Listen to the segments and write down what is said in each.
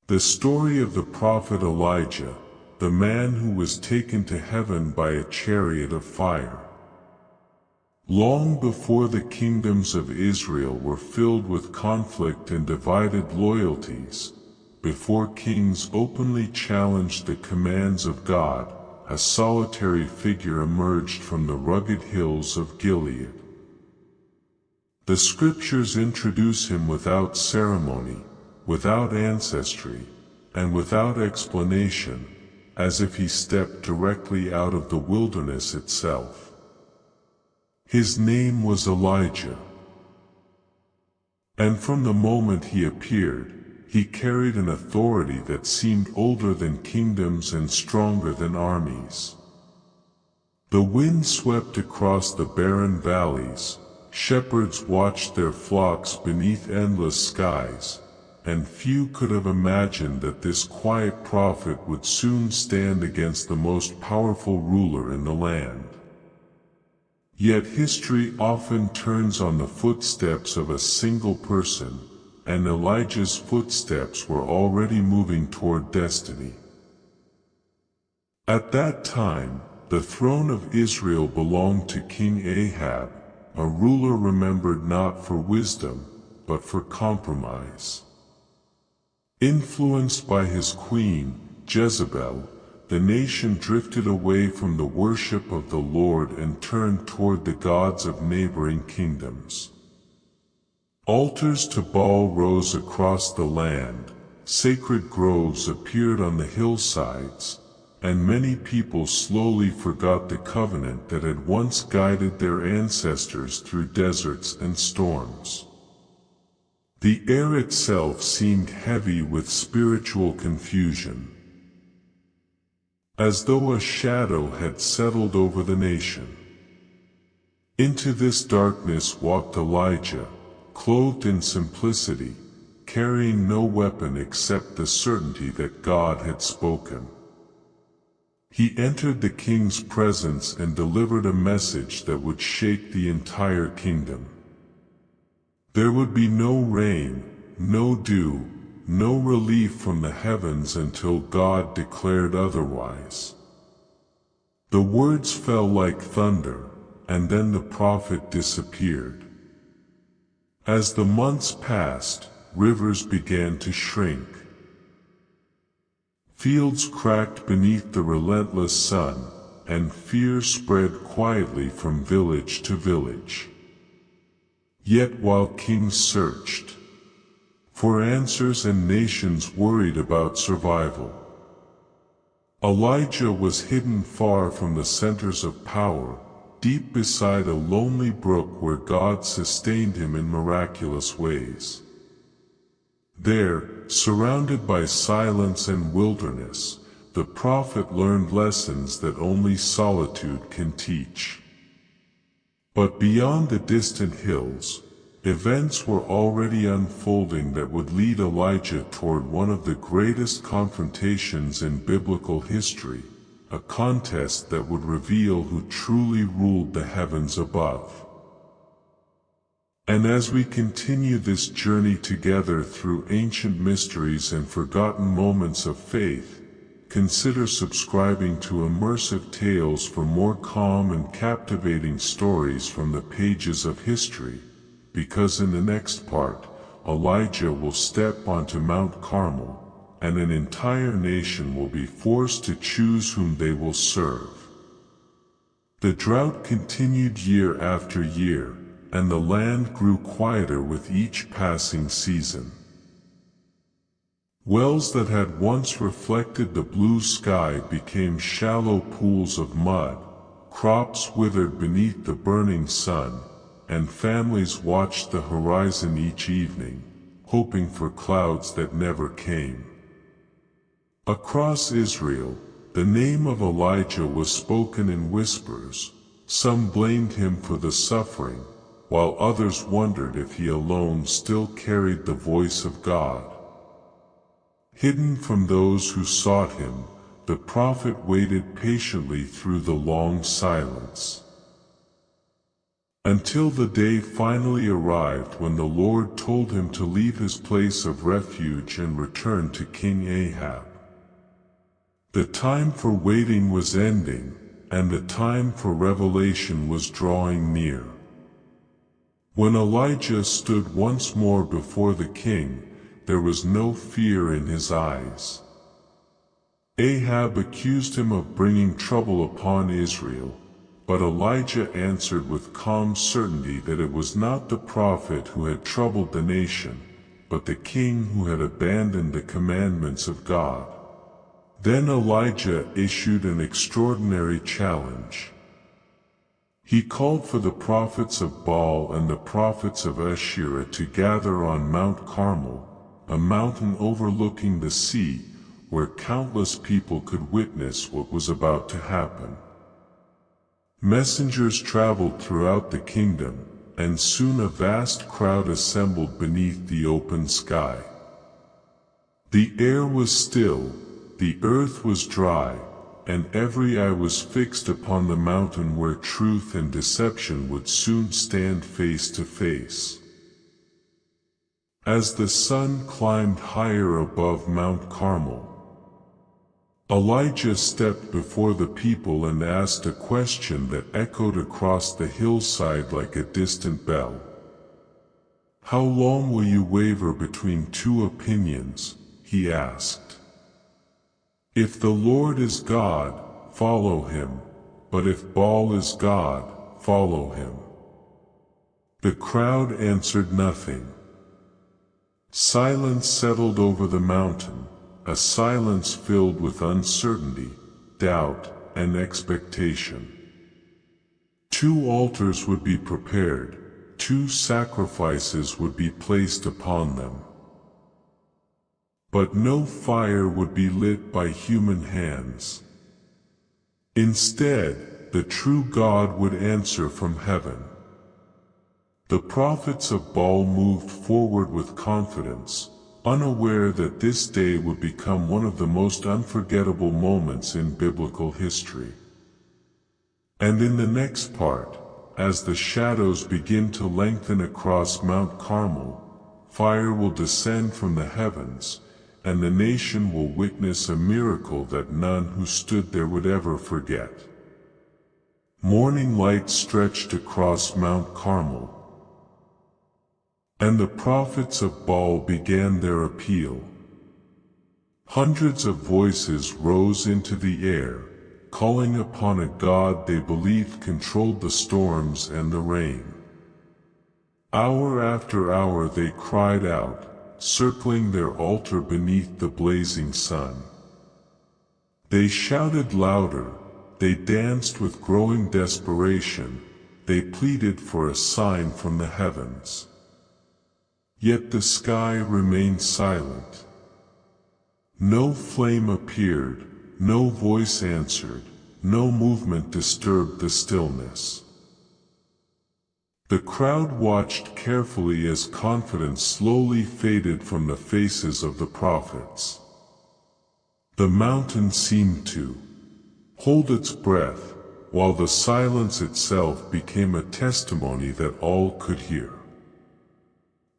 The story of the prophet Elijah, the man who was taken to heaven by a chariot of fire. Long before the kingdoms of Israel were filled with conflict and divided loyalties, before kings openly challenged the commands of God, a solitary figure emerged from the rugged hills of Gilead. The scriptures introduce him without ceremony, without ancestry, and without explanation, as if he stepped directly out of the wilderness itself. His name was Elijah. And from the moment he appeared, he carried an authority that seemed older than kingdoms and stronger than armies. The wind swept across the barren valleys, shepherds watched their flocks beneath endless skies, and few could have imagined that this quiet prophet would soon stand against the most powerful ruler in the land. Yet history often turns on the footsteps of a single person, and Elijah's footsteps were already moving toward destiny. At that time, the throne of Israel belonged to King Ahab, a ruler remembered not for wisdom, but for compromise. Influenced by his queen, Jezebel, the nation drifted away from the worship of the Lord and turned toward the gods of neighboring kingdoms. Altars to Baal rose across the land, sacred groves appeared on the hillsides, and many people slowly forgot the covenant that had once guided their ancestors through deserts and storms. The air itself seemed heavy with spiritual confusion, as though a shadow had settled over the nation. Into this darkness walked Elijah, clothed in simplicity, carrying no weapon except the certainty that God had spoken. He entered the king's presence and delivered a message that would shake the entire kingdom. There would be no rain, no dew, no relief from the heavens until God declared otherwise. The words fell like thunder, and then the prophet disappeared. As the months passed, rivers began to shrink. Fields cracked beneath the relentless sun, and fear spread quietly from village to village. Yet while kings searched for answers and nations worried about survival, Elijah was hidden far from the centers of power, deep beside a lonely brook where God sustained him in miraculous ways. There, surrounded by silence and wilderness, the prophet learned lessons that only solitude can teach. But beyond the distant hills, events were already unfolding that would lead Elijah toward one of the greatest confrontations in biblical history, a contest that would reveal who truly ruled the heavens above. And as we continue this journey together through ancient mysteries and forgotten moments of faith, consider subscribing to Immersive Tales for more calm and captivating stories from the pages of history, because in the next part, Elijah will step onto Mount Carmel, and an entire nation will be forced to choose whom they will serve. The drought continued year after year, and the land grew quieter with each passing season. Wells that had once reflected the blue sky became shallow pools of mud, crops withered beneath the burning sun, and families watched the horizon each evening, hoping for clouds that never came. Across Israel, the name of Elijah was spoken in whispers. Some blamed him for the suffering, while others wondered if he alone still carried the voice of God. Hidden from those who sought him, the prophet waited patiently through the long silence. until the day finally arrived when the Lord told him to leave his place of refuge and return to King Ahab. The time for waiting was ending, and the time for revelation was drawing near. When Elijah stood once more before the king, there was no fear in his eyes. Ahab accused him of bringing trouble upon Israel, but Elijah answered with calm certainty that it was not the prophet who had troubled the nation, but the king who had abandoned the commandments of God. Then Elijah issued an extraordinary challenge. He called for the prophets of Baal and the prophets of Asherah to gather on Mount Carmel, a mountain overlooking the sea, where countless people could witness what was about to happen. Messengers traveled throughout the kingdom, and soon a vast crowd assembled beneath the open sky. The air was still, the earth was dry, and every eye was fixed upon the mountain where truth and deception would soon stand face to face. As the sun climbed higher above Mount Carmel, Elijah stepped before the people and asked a question that echoed across the hillside like a distant bell. "How long will you waver between two opinions?" he asked. "If the Lord is God, follow him, but if Baal is God, follow him." The crowd answered nothing. Silence settled over the mountain, a silence filled with uncertainty, doubt, and expectation. Two altars would be prepared, two sacrifices would be placed upon them. But no fire would be lit by human hands. Instead, the true God would answer from heaven. The prophets of Baal moved forward with confidence, unaware that this day would become one of the most unforgettable moments in biblical history. And in the next part, as the shadows begin to lengthen across Mount Carmel, fire will descend from the heavens, and the nation will witness a miracle that none who stood there would ever forget. Morning light stretched across Mount Carmel, and the prophets of Baal began their appeal. Hundreds of voices rose into the air, calling upon a God they believed controlled the storms and the rain. Hour after hour they cried out, circling their altar beneath the blazing sun. They shouted louder, they danced with growing desperation, they pleaded for a sign from the heavens. Yet the sky remained silent. No flame appeared, no voice answered, no movement disturbed the stillness. The crowd watched carefully as confidence slowly faded from the faces of the prophets. The mountain seemed to hold its breath, while the silence itself became a testimony that all could hear.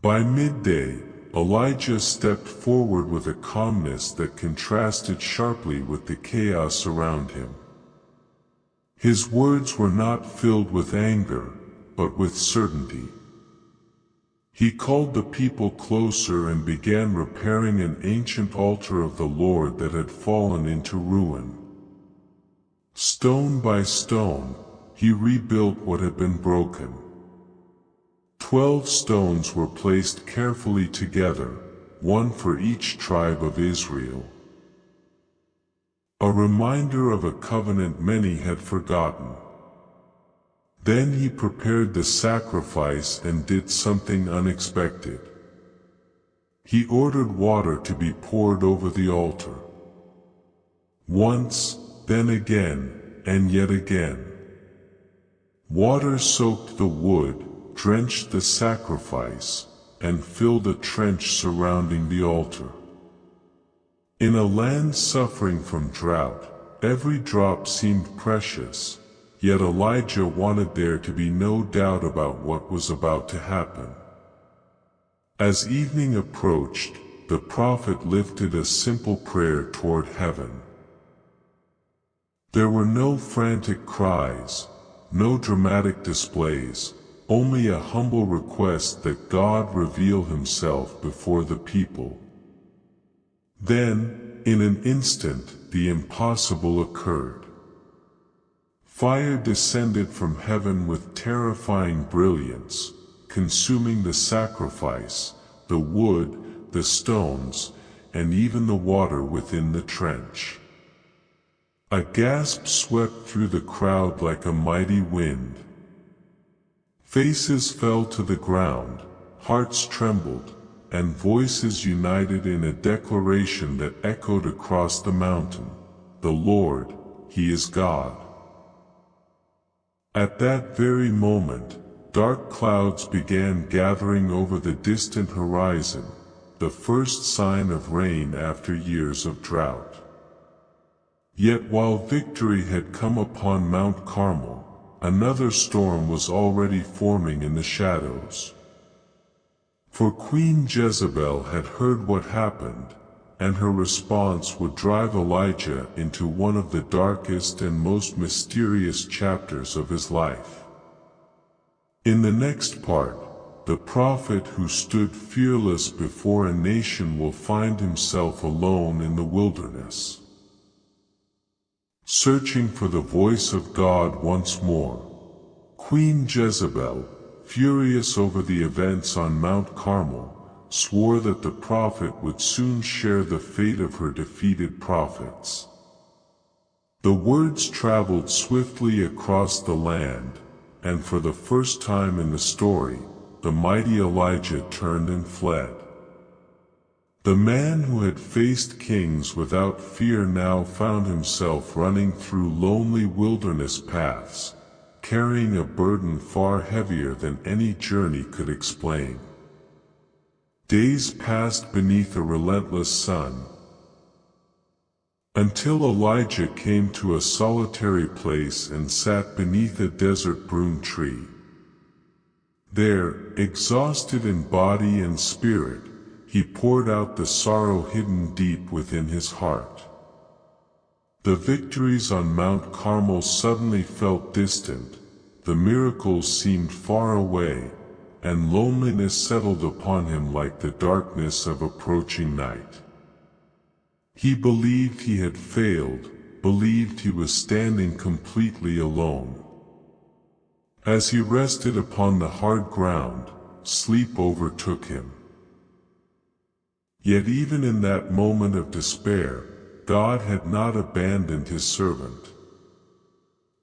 By midday, Elijah stepped forward with a calmness that contrasted sharply with the chaos around him. His words were not filled with anger, but with certainty. He called the people closer and began repairing an ancient altar of the Lord that had fallen into ruin. Stone by stone, he rebuilt what had been broken. 12 stones were placed carefully together, one for each tribe of Israel. A reminder of a covenant many had forgotten. Then he prepared the sacrifice and did something unexpected. He ordered water to be poured over the altar. Once, then again, and yet again. Water soaked the wood, drenched the sacrifice, and filled a trench surrounding the altar. In a land suffering from drought, every drop seemed precious, yet Elijah wanted there to be no doubt about what was about to happen. As evening approached, the prophet lifted a simple prayer toward heaven. There were no frantic cries, no dramatic displays, only a humble request that God reveal himself before the people. Then, in an instant, the impossible occurred. Fire descended from heaven with terrifying brilliance, consuming the sacrifice, the wood, the stones, and even the water within the trench. A gasp swept through the crowd like a mighty wind. Faces fell to the ground, hearts trembled, and voices united in a declaration that echoed across the mountain, "The Lord, He is God." At that very moment, dark clouds began gathering over the distant horizon, the first sign of rain after years of drought. Yet while victory had come upon Mount Carmel, another storm was already forming in the shadows. For Queen Jezebel had heard what happened, and her response would drive Elijah into one of the darkest and most mysterious chapters of his life. In the next part, the prophet who stood fearless before a nation will find himself alone in the wilderness, searching for the voice of God once more. Queen Jezebel, furious over the events on Mount Carmel, swore that the prophet would soon share the fate of her defeated prophets. The words traveled swiftly across the land, and for the first time in the story, the mighty Elijah turned and fled. The man who had faced kings without fear now found himself running through lonely wilderness paths, carrying a burden far heavier than any journey could explain. Days passed beneath a relentless sun, until Elijah came to a solitary place and sat beneath a desert broom tree. There, exhausted in body and spirit, he poured out the sorrow hidden deep within his heart. The victories on Mount Carmel suddenly felt distant, the miracles seemed far away, and loneliness settled upon him like the darkness of approaching night. He believed he had failed, believed he was standing completely alone. As he rested upon the hard ground, sleep overtook him. Yet even in that moment of despair, God had not abandoned his servant.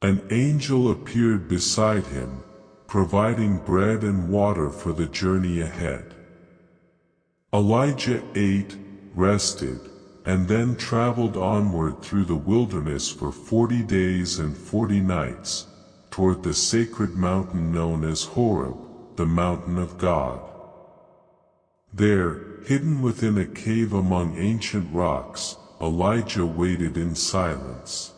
An angel appeared beside him, providing bread and water for the journey ahead. Elijah ate, rested, and then traveled onward through the wilderness for 40 days and 40 nights, toward the sacred mountain known as Horeb, the mountain of God. There, hidden within a cave among ancient rocks, Elijah waited in silence.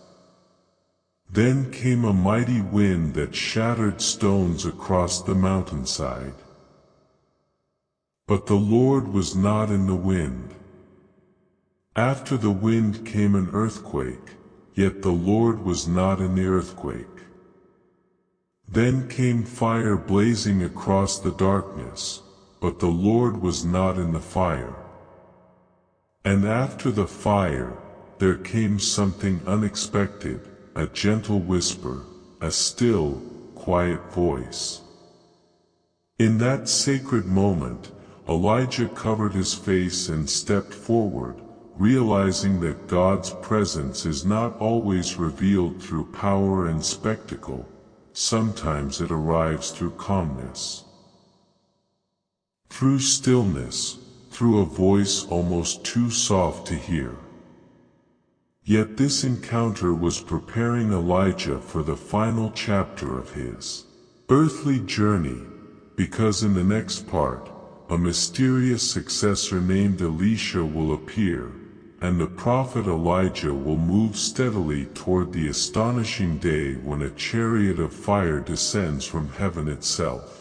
Then came a mighty wind that shattered stones across the mountainside. But the Lord was not in the wind. After the wind came an earthquake, yet the Lord was not in the earthquake. Then came fire blazing across the darkness, but the Lord was not in the fire. And after the fire, there came something unexpected, a gentle whisper, a still, quiet voice. In that sacred moment, Elijah covered his face and stepped forward, realizing that God's presence is not always revealed through power and spectacle. Sometimes it arrives through calmness, through stillness, through a voice almost too soft to hear. Yet this encounter was preparing Elijah for the final chapter of his earthly journey, because in the next part, a mysterious successor named Elisha will appear, and the prophet Elijah will move steadily toward the astonishing day when a chariot of fire descends from heaven itself.